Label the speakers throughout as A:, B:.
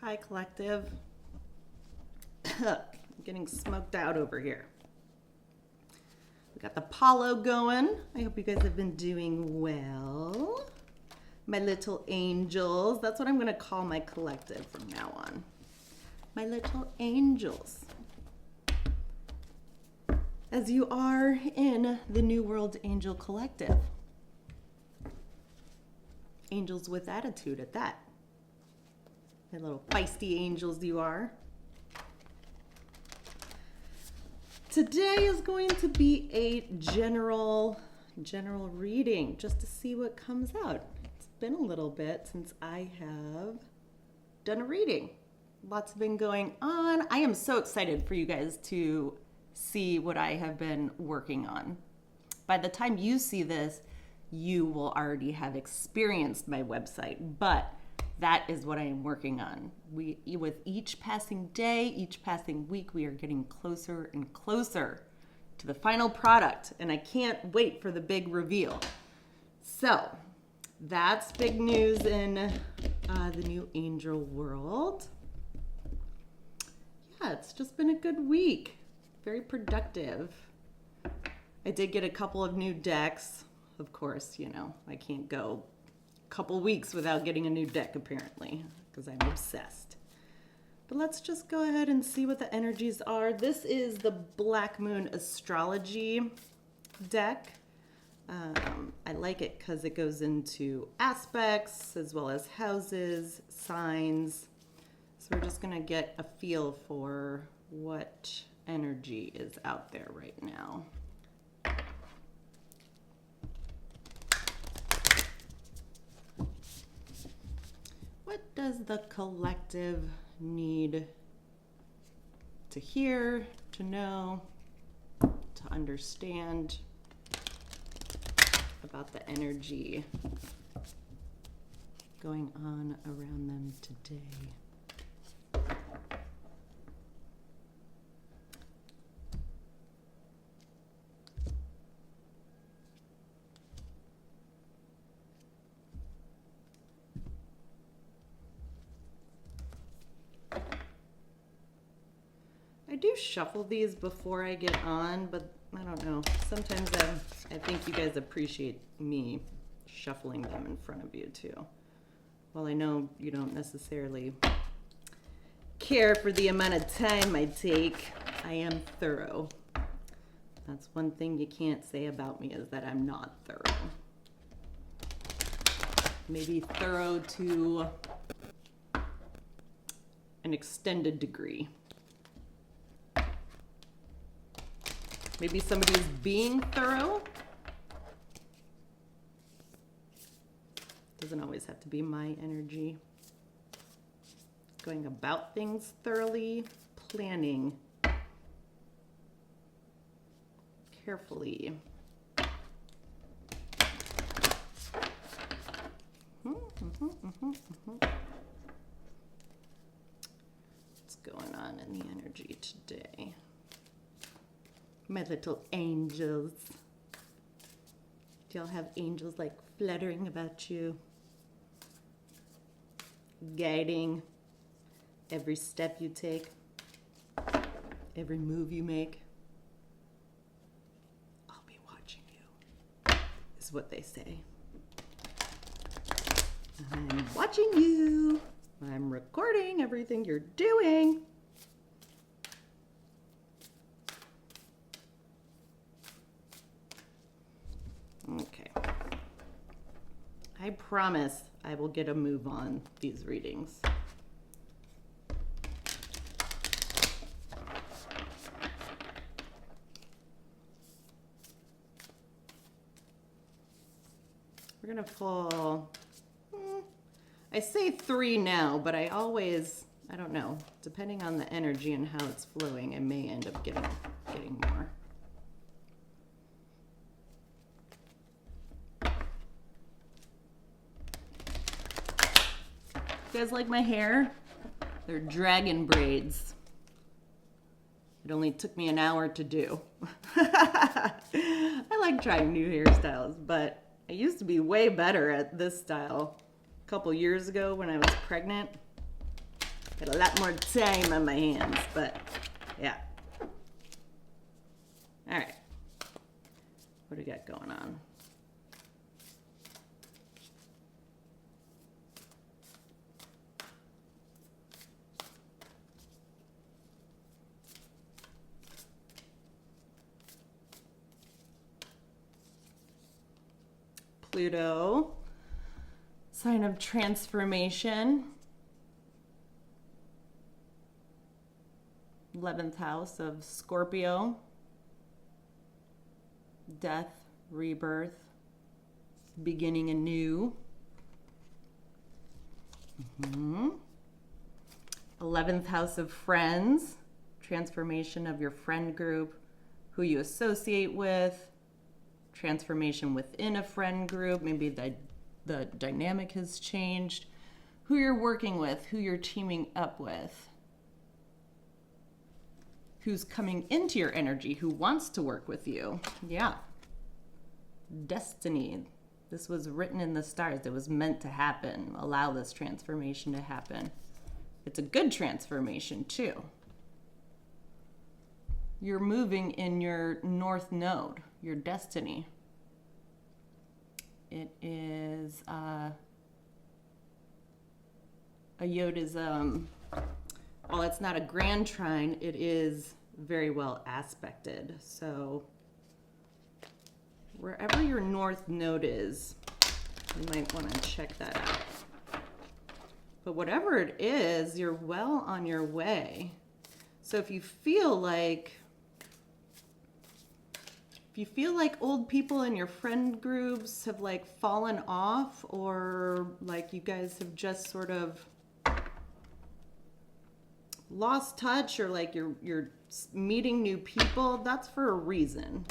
A: Hi, collective. I'm getting smoked out over here. We got the Apollo going. I hope you guys have been doing well. My little angels. That's what I'm going to call my collective from now on. My little angels. As you are in the New World Angel Collective. Angels with attitude at that. My little feisty angels you are. Today is going to be a general reading just to see what comes out. It's been a little bit since I have done a reading. Lots have been going on. I am so excited for you guys to see what I have been working on. By the time you see this, you will already have experienced my website, but that is what I am working on. With each passing day, each passing week, we are getting closer and closer to the final product, and I can't wait for the big reveal. So that's big news in the new angel world. Yeah, it's just been a good week. Very productive. I did get a couple of new decks. Of course, you know, I can't go couple weeks without getting a new deck apparently because I'm obsessed. But let's just go ahead and see what the energies are. This is the Black Moon Astrology deck. I like it because it goes into aspects as well as houses, signs. So we're just gonna get a feel for what energy is out there right now. What does the collective need to hear, to know, to understand about the energy going on around them today? I do shuffle these before I get on, but I don't know. Sometimes I think you guys appreciate me shuffling them in front of you too. While I know you don't necessarily care for the amount of time I take, I am thorough. That's one thing you can't say about me is that I'm not thorough. Maybe thorough to an extended degree. Maybe somebody is being thorough. Doesn't always have to be my energy. Going about things thoroughly, planning carefully. What's going on in the energy today? My little angels. Do y'all have angels like fluttering about you? Guiding every step you take, every move you make. I'll be watching you, is what they say. I'm watching you. I'm recording everything you're doing. Okay. I promise I will get a move on these readings. We're gonna pull, I say 3 now, but I don't know, depending on the energy and how it's flowing, I may end up getting more. You guys like my hair? They're dragon braids. It only took me an hour to do. I like trying new hairstyles, but I used to be way better at this style a couple years ago when I was pregnant. Got a lot more time on my hands, but yeah. All right. What do we got going on? Pluto, sign of transformation. 11th house of Scorpio, death, rebirth, beginning anew. 11th house of friends, transformation of your friend group, who you associate with, transformation within a friend group, maybe the dynamic has changed, who you're working with, who you're teaming up with, who's coming into your energy, who wants to work with you. Yeah. Destiny. This was written in the stars. It was meant to happen. Allow this transformation to happen. It's a good transformation too. You're moving in your north node, your destiny. It is a yod is well, it's not a grand trine, it is very well aspected. So wherever your north node is, you might want to check that out. But whatever it is, you're well on your way. So if you feel like old people in your friend groups have like fallen off, or like you guys have just sort of lost touch, or like you're meeting new people, that's for a reason.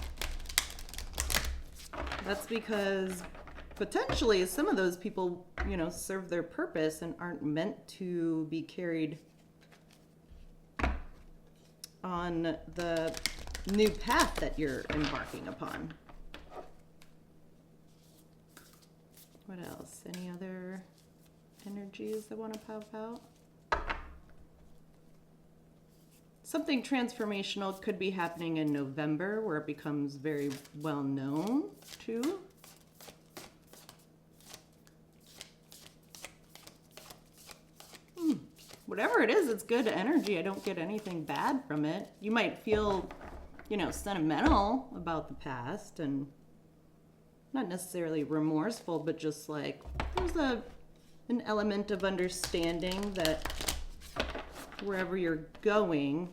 A: That's because potentially some of those people, you know, serve their purpose and aren't meant to be carried on the new path that you're embarking upon. What else? Any other energies that want to pop out? Something transformational could be happening in November, where it becomes very well known too. Whatever it is, it's good energy. I don't get anything bad from it. You might feel, you know, sentimental about the past and not necessarily remorseful, but just like there's an element of understanding that wherever you're going,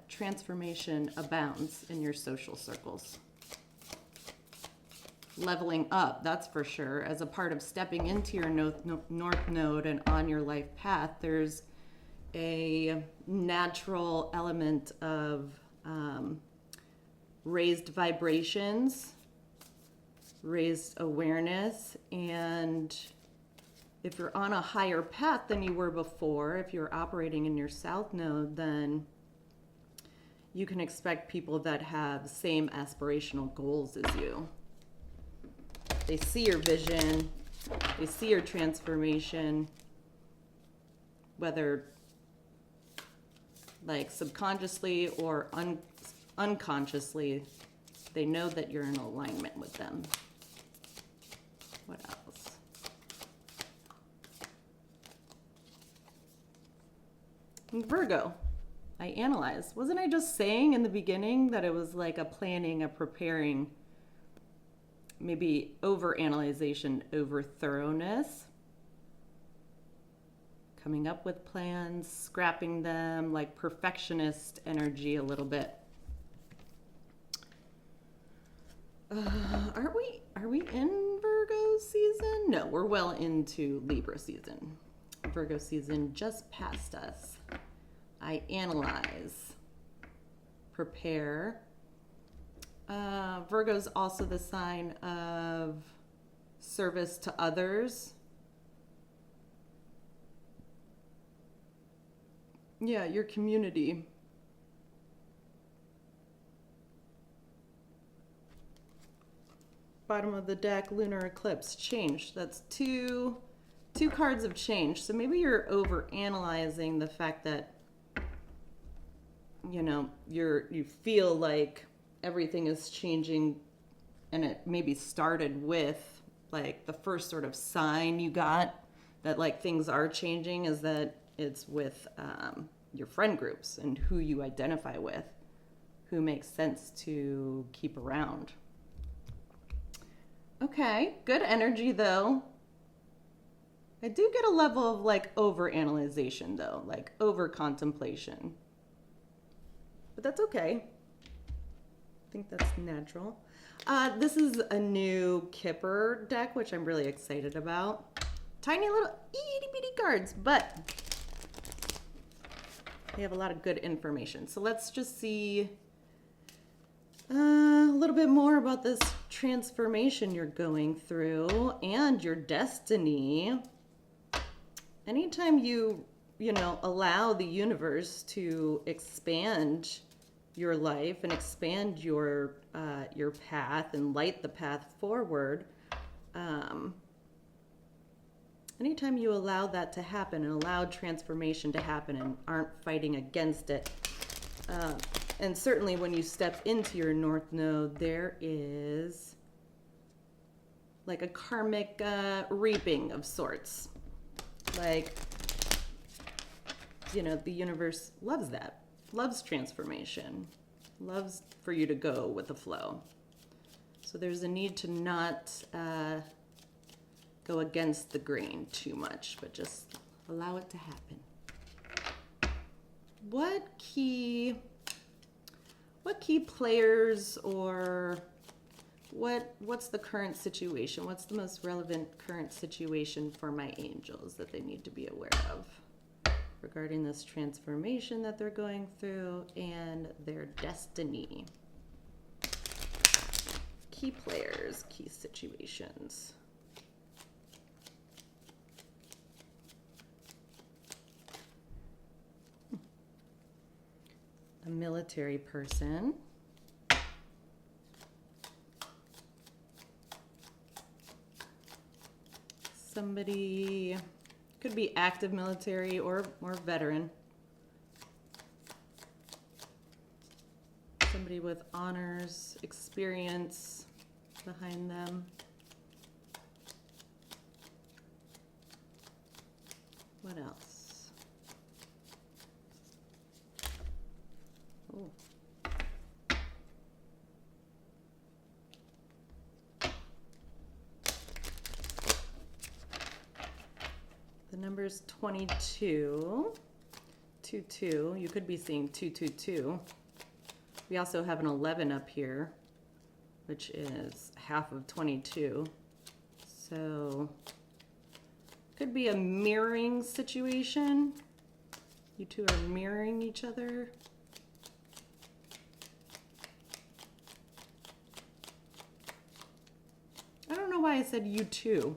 A: transformation abounds in your social circles. Leveling up, that's for sure. As a part of stepping into your north node and on your life path, there's a natural element of raised vibrations, raised awareness, and if you're on a higher path than you were before, if you're operating in your south node, then you can expect people that have same aspirational goals as you. They see your vision, they see your transformation, whether like subconsciously or unconsciously, they know that you're in alignment with them. What else? Virgo, I analyze. Wasn't I just saying in the beginning that it was like a planning, a preparing, maybe over-analyzation, over-thoroughness? Coming up with plans, scrapping them, like perfectionist energy a little bit. Are we in Virgo season? No, we're well into Libra season. Virgo season just passed us. I analyze, prepare. Virgo's also the sign of service to others. Yeah, your community. Bottom of the deck, lunar eclipse, change. That's two cards of change. So maybe you're over analyzing the fact that, you know, you feel like everything is changing, and it maybe started with like the first sort of sign you got that like things are changing is that it's with your friend groups and who you identify with, who makes sense to keep around. Okay, good energy though. I do get a level of like over analyzation though, like over contemplation. But that's okay. I think that's natural. This is a new Kipper deck, which I'm really excited about. Tiny little itty bitty cards, but they have a lot of good information. So let's just see a little bit more about this transformation you're going through and your destiny. Anytime you allow the universe to expand your life and expand your path and light the path forward, anytime you allow that to happen and allow transformation to happen and aren't fighting against it, and certainly when you step into your North Node, there is like a karmic reaping of sorts. Like, the universe loves that, loves transformation, loves for you to go with the flow. So there's a need to not go against the grain too much, but just allow it to happen. What key players or what's the current situation? What's the most relevant current situation for my angels that they need to be aware of regarding this transformation that they're going through and their destiny? Key players, key situations. A military person. Somebody could be active military or veteran. Somebody with honors, experience behind them. What else? Oh. The number's 22, 22. You could be seeing 222. We also have an 11 up here, which is half of 22. So could be a mirroring situation. You two are mirroring each other. I don't know why I said you two.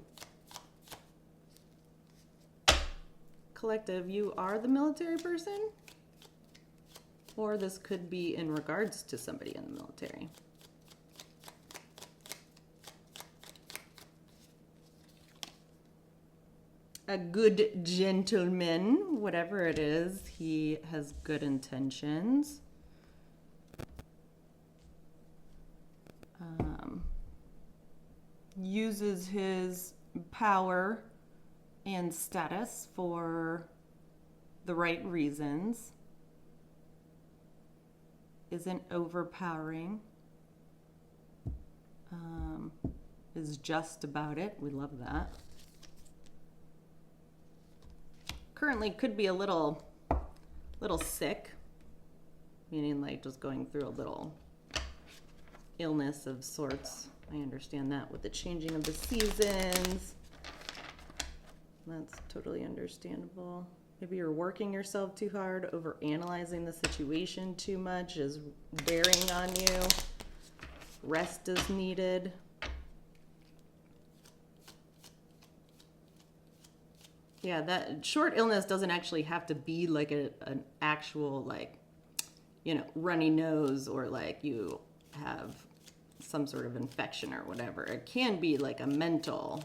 A: Collective, you are the military person? Or this could be in regards to somebody in the military. A good gentleman, whatever it is, he has good intentions. Uses his power and status for the right reasons. Isn't overpowering. Is just about it. We love that. Currently could be a little sick, meaning like just going through a little illness of sorts. I understand that with the changing of the seasons. That's totally understandable. Maybe you're working yourself too hard, over analyzing the situation too much is bearing on you. Rest is needed. Yeah, that short illness doesn't actually have to be like an actual runny nose or like you have some sort of infection or whatever. It can be like a mental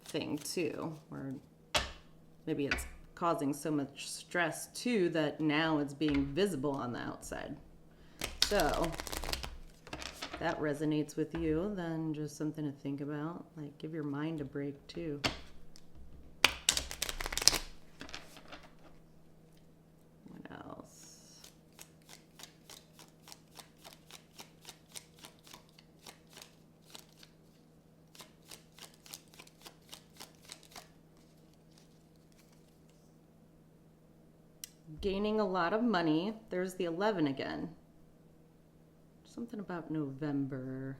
A: thing too, where maybe it's causing so much stress too that now it's being visible on the outside. So if that resonates with you, then just something to think about. Like, give your mind a break too. What else? Gaining a lot of money. There's the 11 again. Something about November.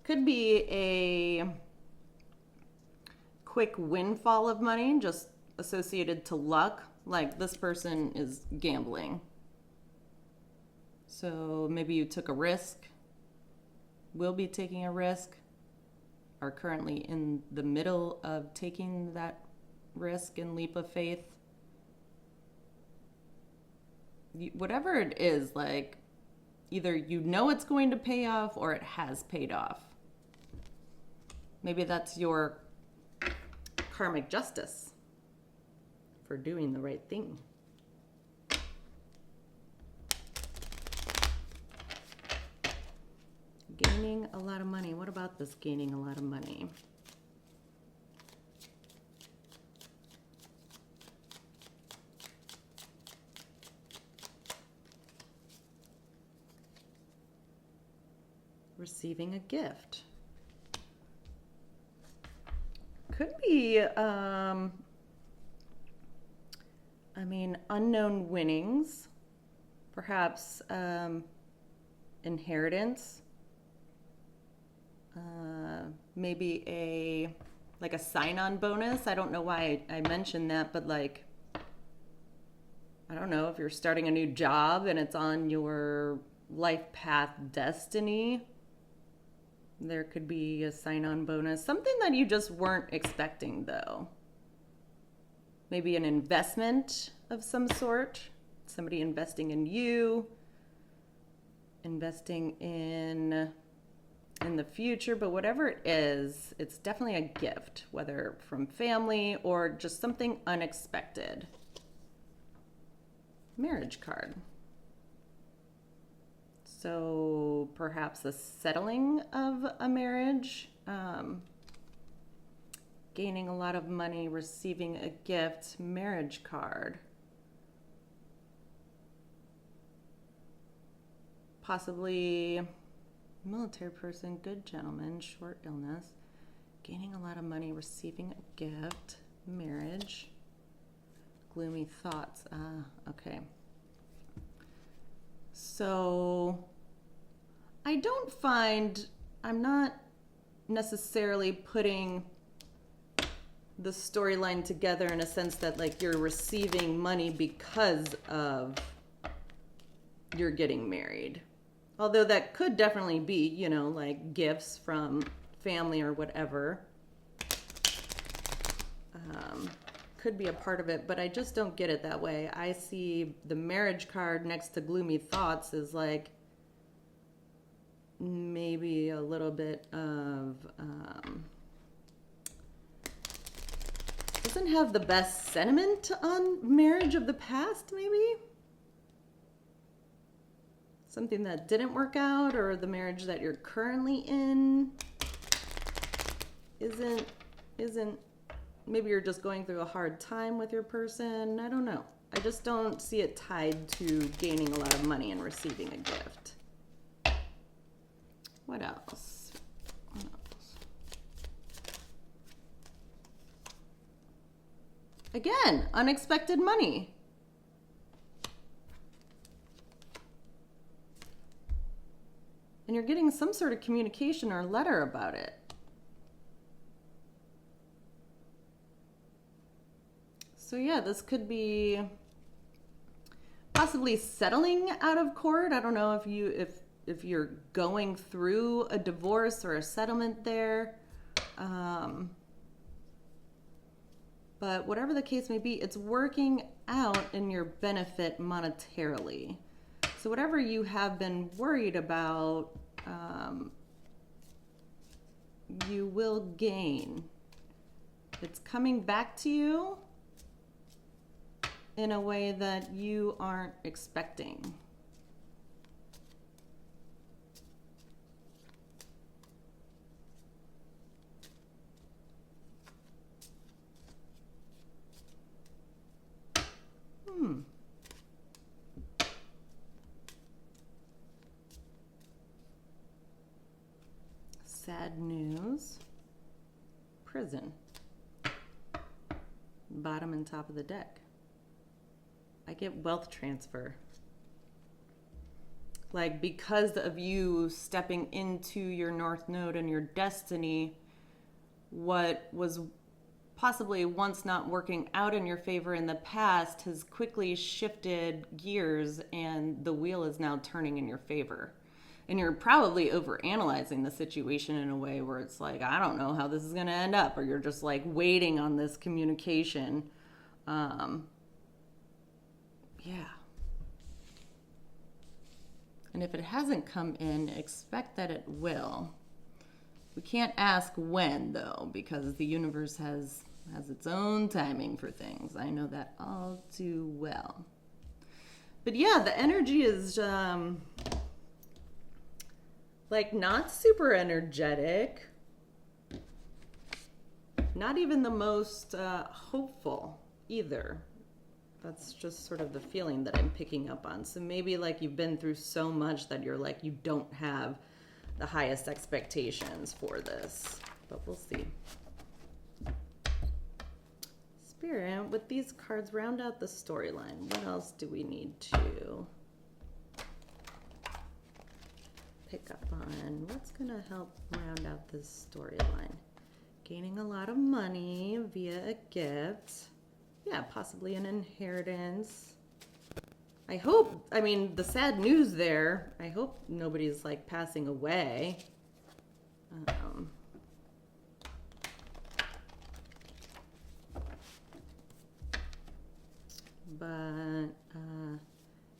A: Could be a quick windfall of money, just associated to luck. Like, this person is gambling. So maybe you took a risk, will be taking a risk, are currently in the middle of taking that risk and leap of faith. Whatever it is, like, either you know it's going to pay off or it has paid off. Maybe that's your karmic justice for doing the right thing. Gaining a lot of money. What about this gaining a lot of money? Receiving a gift. Could be, unknown winnings, perhaps inheritance, maybe a sign-on bonus. I don't know why I mentioned that, but like, I don't know, if you're starting a new job and it's on your life path destiny, there could be a sign-on bonus. Something that you just weren't expecting, though. Maybe an investment of some sort. Somebody investing in you. Investing in the future. But whatever it is, it's definitely a gift. Whether from family or just something unexpected. Marriage card. So perhaps the settling of a marriage, gaining a lot of money, receiving a gift, marriage card. Possibly military person, good gentleman, short illness, gaining a lot of money, receiving a gift, marriage, gloomy thoughts. Okay. So I'm not necessarily putting the storyline together in a sense that like you're receiving money because of you're getting married. Although that could definitely be, like gifts from family or whatever. Could be a part of it, but I just don't get it that way. I see the marriage card next to gloomy thoughts as like maybe a little bit of doesn't have the best sentiment on marriage of the past, maybe something that didn't work out, or the marriage that you're currently in isn't maybe you're just going through a hard time with your person. I don't know. I just don't see it tied to gaining a lot of money and receiving a gift. What else? Again, unexpected money. And you're getting some sort of communication or letter about it. So yeah, this could be possibly settling out of court. I don't know if you're going through a divorce or a settlement there. But whatever the case may be, it's working out in your benefit monetarily. So whatever you have been worried about you will gain. It's coming back to you in a way that you aren't expecting. Sad news. Prison. Bottom and top of the deck. I get wealth transfer. Like, because of you stepping into your North Node and your destiny, what was possibly once not working out in your favor in the past has quickly shifted gears, and the wheel is now turning in your favor. And you're probably overanalyzing the situation in a way where it's like, I don't know how this is going to end up. Or you're just like waiting on this communication. Yeah. And if it hasn't come in, expect that it will. We can't ask when, though, because the universe has its own timing for things. I know that all too well. But yeah, the energy is... like, not super energetic, not even the most hopeful either. That's just sort of the feeling that I'm picking up on. So maybe like you've been through so much that you're like, you don't have the highest expectations for this, but we'll see. Spirit, with these cards, round out the storyline. What else do we need to pick up on? What's gonna help round out this storyline? Gaining a lot of money via a gift. Yeah, possibly an inheritance. I hope, I mean, the sad news there, I hope nobody's like passing away. But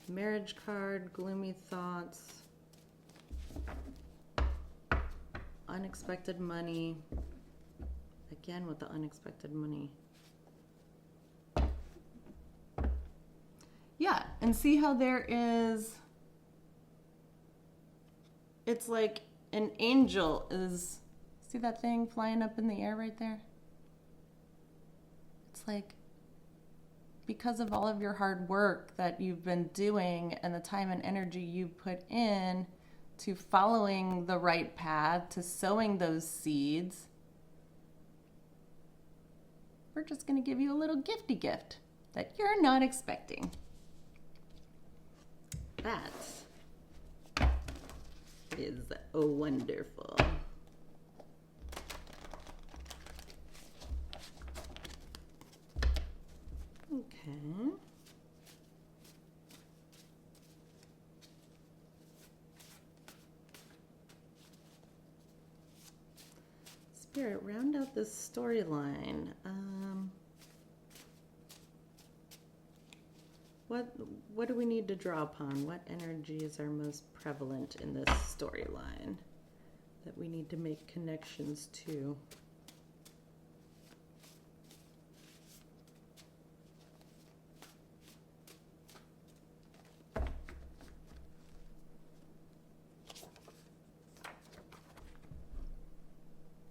A: marriage card, gloomy thoughts. Unexpected money. Again with the unexpected money. Yeah, and see how there is, it's like an angel is, see that thing flying up in the air right there? It's like, because of all of your hard work that you've been doing and the time and energy you put in to following the right path, to sowing those seeds, we're just going to give you a little gifty gift that you're not expecting. That is wonderful. Okay. Spirit, round out this storyline. What do we need to draw upon? What energies are most prevalent in this storyline that we need to make connections to?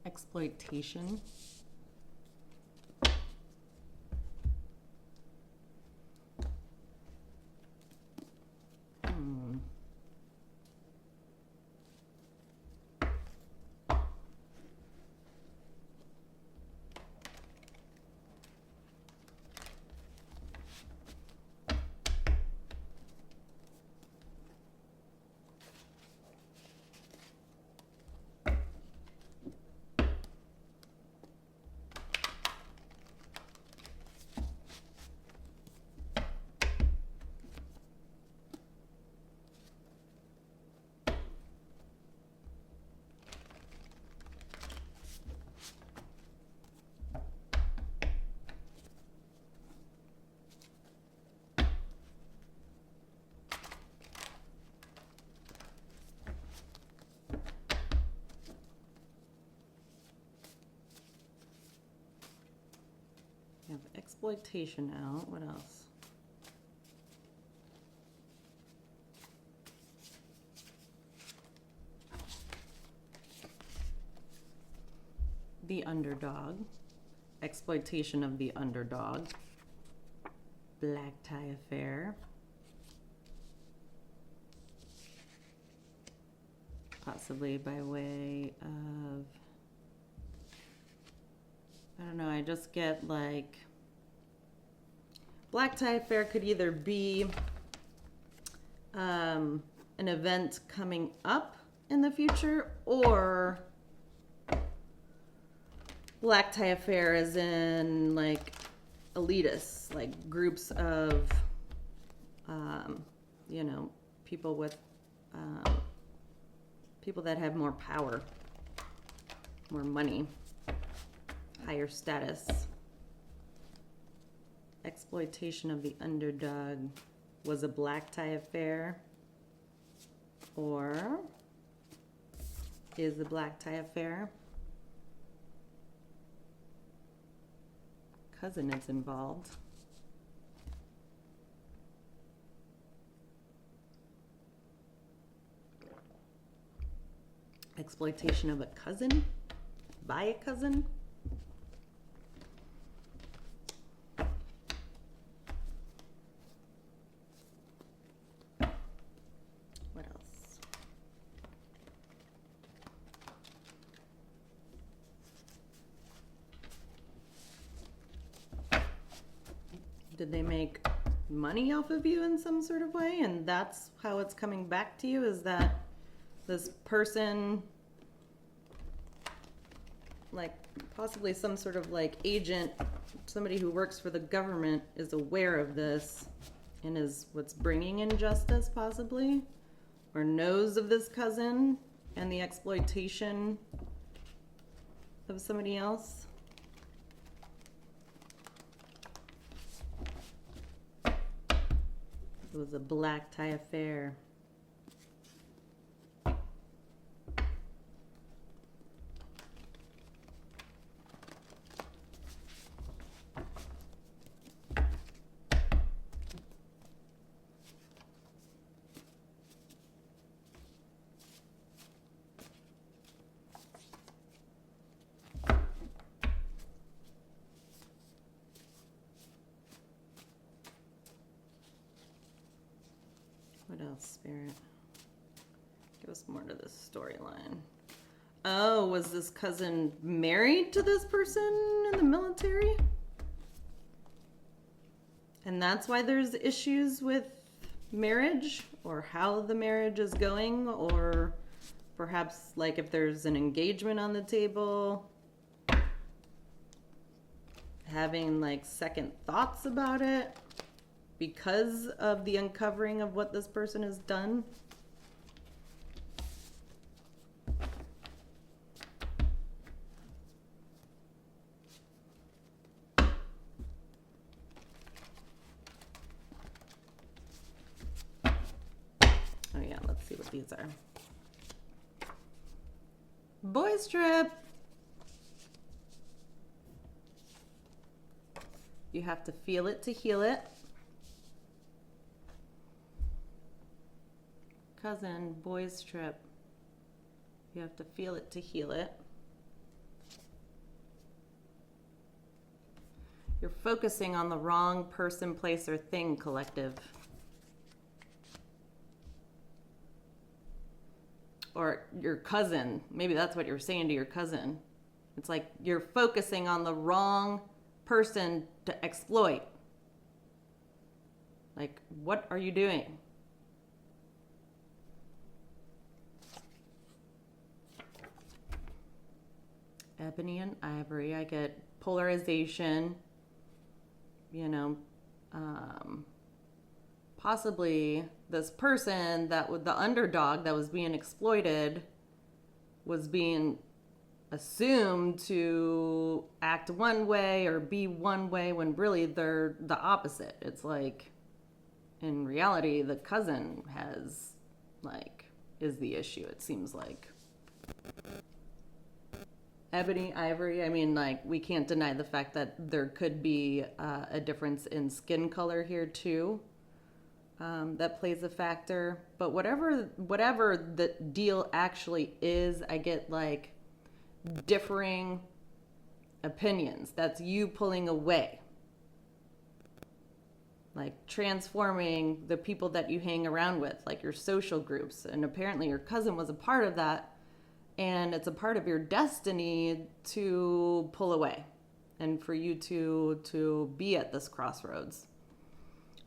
A: Exploitation. We have exploitation out. What else? The underdog. Exploitation of the underdog. Black tie affair. Possibly by way of, I don't know, I just get like, black tie affair could either be an event coming up in the future, or black tie affair as in like elitists, like groups of, you know, people with, people that have more power, more money, higher status. Exploitation of the underdog was a black tie affair, or is the black tie affair? Cousin is involved. Exploitation of a cousin by a cousin. What else? Did they make money off of you in some sort of way, and that's how it's coming back to you? Is that this person, like possibly some sort of like agent, somebody who works for the government, is aware of this and is what's bringing injustice possibly, or knows of this cousin and the exploitation of somebody else? It was a black tie affair. What else, Spirit? Give us more to this storyline. Oh, was this cousin married to this person in the military? And that's why there's issues with marriage, or how the marriage is going, or perhaps like if there's an engagement on the table, having like second thoughts about it because of the uncovering of what this person has done. Oh yeah, let's see what these are. Boys trip. You have to feel it to heal it. Cousin, boys trip. You have to feel it to heal it. You're focusing on the wrong person, place, or thing, collective. Or your cousin. Maybe that's what you're saying to your cousin. It's like you're focusing on the wrong person to exploit. Like, what are you doing? Ebony and ivory. I get polarization. You know, possibly this person that was the underdog that was being exploited was being assumed to act one way or be one way when really they're the opposite. It's like, in reality, the cousin has, like, is the issue, it seems like. Ebony, ivory, I mean, like, we can't deny the fact that there could be a difference in skin color here too. That plays a factor. But whatever the deal actually is, I get like differing opinions. That's you pulling away. Like transforming the people that you hang around with, like your social groups. And apparently your cousin was a part of that. And it's a part of your destiny to pull away and for you to be at this crossroads.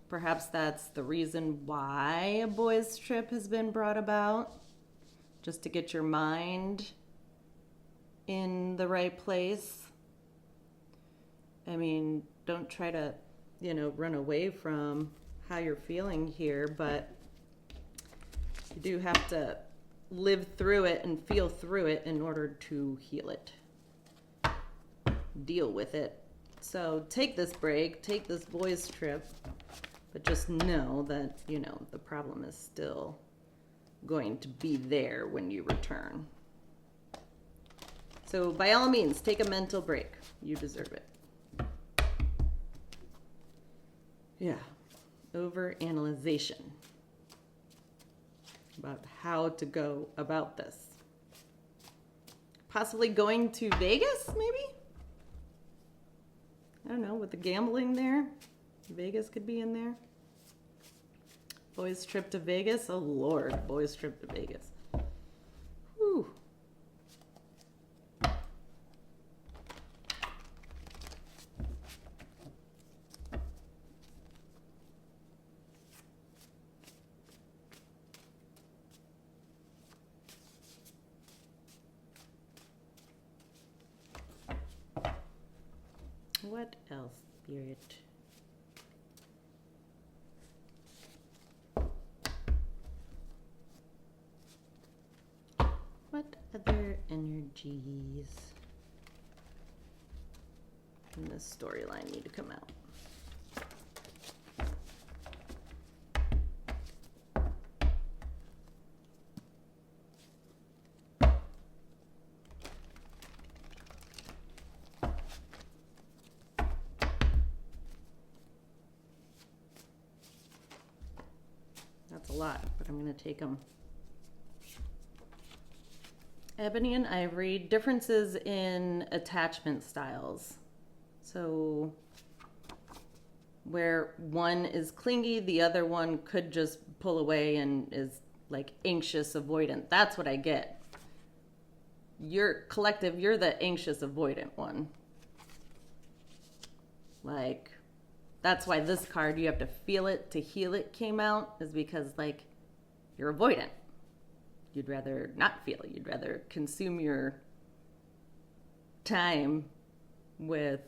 A: Perhaps that's the reason why a boys' trip has been brought about, just to get your mind in the right place. I mean, don't try to, run away from how you're feeling here, but you do have to live through it and feel through it in order to heal it. Deal with it. So take this break, take this boys' trip, but just know that, the problem is still going to be there when you return. So by all means, take a mental break. You deserve it. Yeah. Overanalyzation about how to go about this. Possibly going to Vegas, maybe? I don't know, with the gambling there. Vegas could be in there. Boys' trip to Vegas? Oh, Lord. Boys' trip to Vegas. Whew. What else, Spirit? What other energies in this storyline need to come out? That's a lot, but I'm going to take them. Ebony and ivory, differences in attachment styles. So where one is clingy, the other one could just pull away and is like anxious avoidant. That's what I get. You're collective, you're the anxious avoidant one. Like, that's why this card, you have to feel it to heal it, came out, is because, like, you're avoidant. You'd rather not feel it. You'd rather consume your time with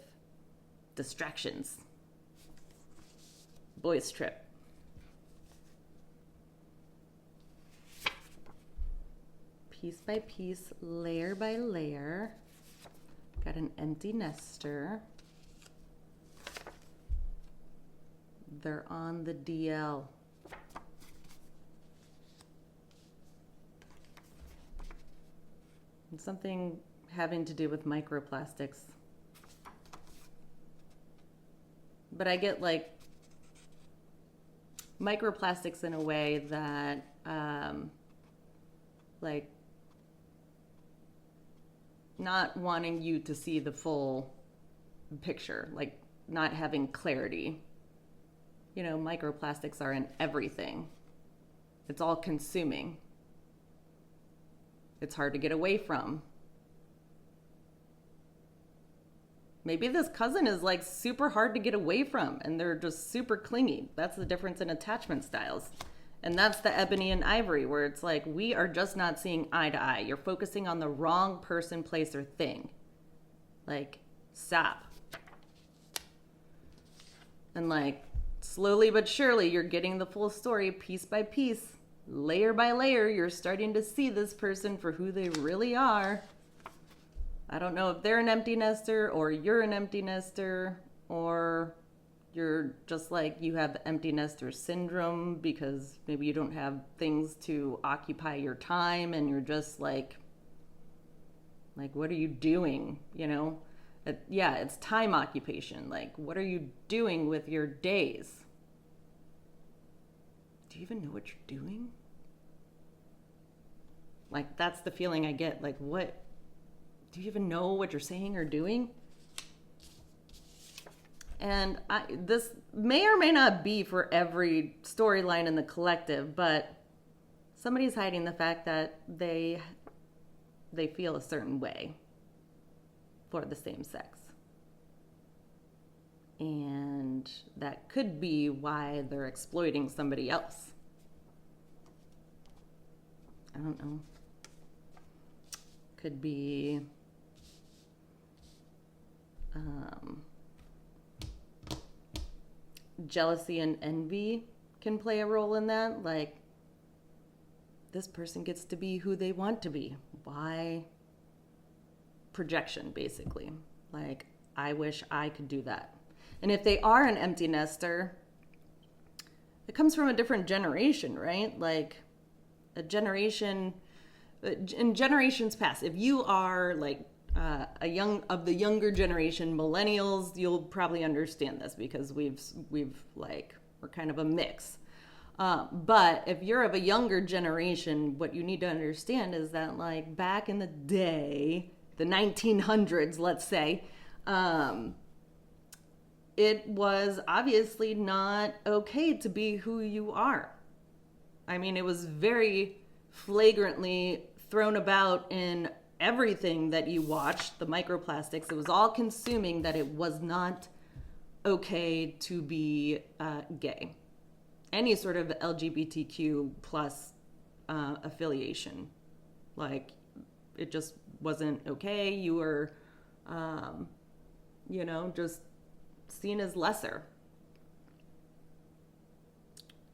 A: distractions. Boys' trip. Piece by piece, layer by layer. Got an empty nester. They're on the DL. And something having to do with microplastics. But I get like microplastics in a way that like not wanting you to see the full picture, like not having clarity. Microplastics are in everything. It's all consuming. It's hard to get away from. Maybe this cousin is like super hard to get away from and they're just super clingy. That's the difference in attachment styles. And that's the ebony and ivory, where it's like, we are just not seeing eye to eye. You're focusing on the wrong person, place, or thing. Like, stop. And like, slowly but surely, you're getting the full story piece by piece. Layer by layer, you're starting to see this person for who they really are. I don't know if they're an empty nester or you're an empty nester, or you're just like, you have empty nester syndrome because maybe you don't have things to occupy your time and you're just like Like, what are you doing? You know, yeah, it's time occupation. Like, what are you doing with your days? Do you even know what you're doing? Like, that's the feeling I get. Like, what? Do you even know what you're saying or doing? And this may or may not be for every storyline in the collective, but somebody's hiding the fact that they feel a certain way for the same sex. And that could be why they're exploiting somebody else. I don't know. Could be jealousy and envy can play a role in that. Like, this person gets to be who they want to be. Why? Projection, basically. Like, I wish I could do that. And if they are an empty nester, it comes from a different generation, right? Like, a generation, in generations past, if you are like the younger generation, millennials, you'll probably understand this because we're kind of a mix. But if you're of a younger generation, what you need to understand is that, like, back in the day, the 1900s, let's say, it was obviously not okay to be who you are. I mean, it was very flagrantly thrown about in everything that you watched, the microplastics. It was all consuming that it was not okay to be gay. Any sort of LGBTQ plus affiliation. Like, it just wasn't okay. You were, just seen as lesser.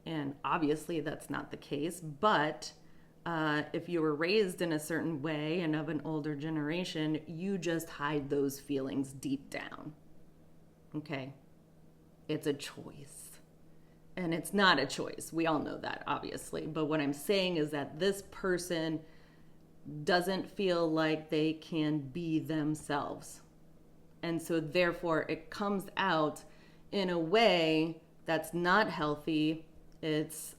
A: And obviously that's not the case, but if you were raised in a certain way and of an older generation, you just hide those feelings deep down. Okay? It's a choice. And it's not a choice. We all know that, obviously. But what I'm saying is that this person doesn't feel like they can be themselves. And so therefore it comes out in a way that's not healthy. It's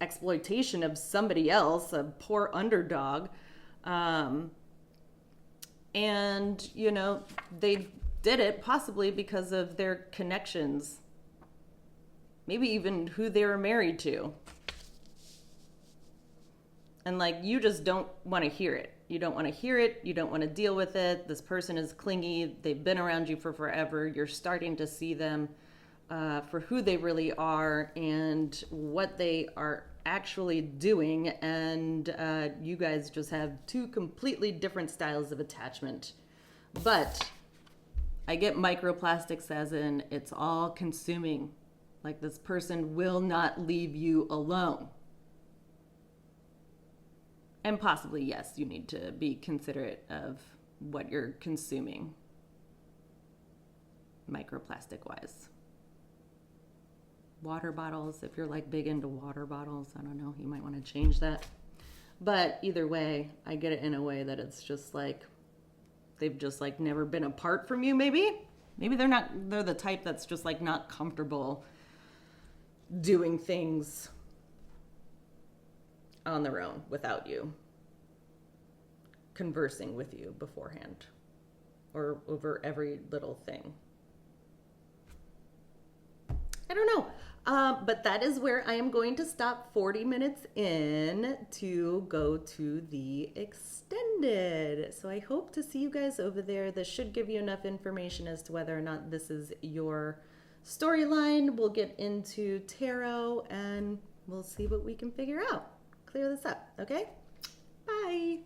A: exploitation of somebody else, a poor underdog. And, they did it possibly because of their connections. Maybe even who they were married to. And, like, you just don't want to hear it. You don't want to hear it. You don't want to deal with it. This person is clingy. They've been around you for forever. You're starting to see them for who they really are and what they are actually doing. And you guys just have two completely different styles of attachment. But I get microplastics as in it's all consuming. Like, this person will not leave you alone. And possibly, yes, you need to be considerate of what you're consuming, microplastic-wise. Water bottles, if you're, like, big into water bottles, I don't know, you might want to change that. But either way, I get it in a way that it's just, like, they've just, like, never been apart from you, maybe? Maybe they're the type that's just, like, not comfortable doing things on their own without you conversing with you beforehand or over every little thing. I don't know. But that is where I am going to stop 40 minutes in to go to the extended. So I hope to see you guys over there. This should give you enough information as to whether or not this is your storyline. We'll get into tarot and we'll see what we can figure out. Clear this up, okay? Bye.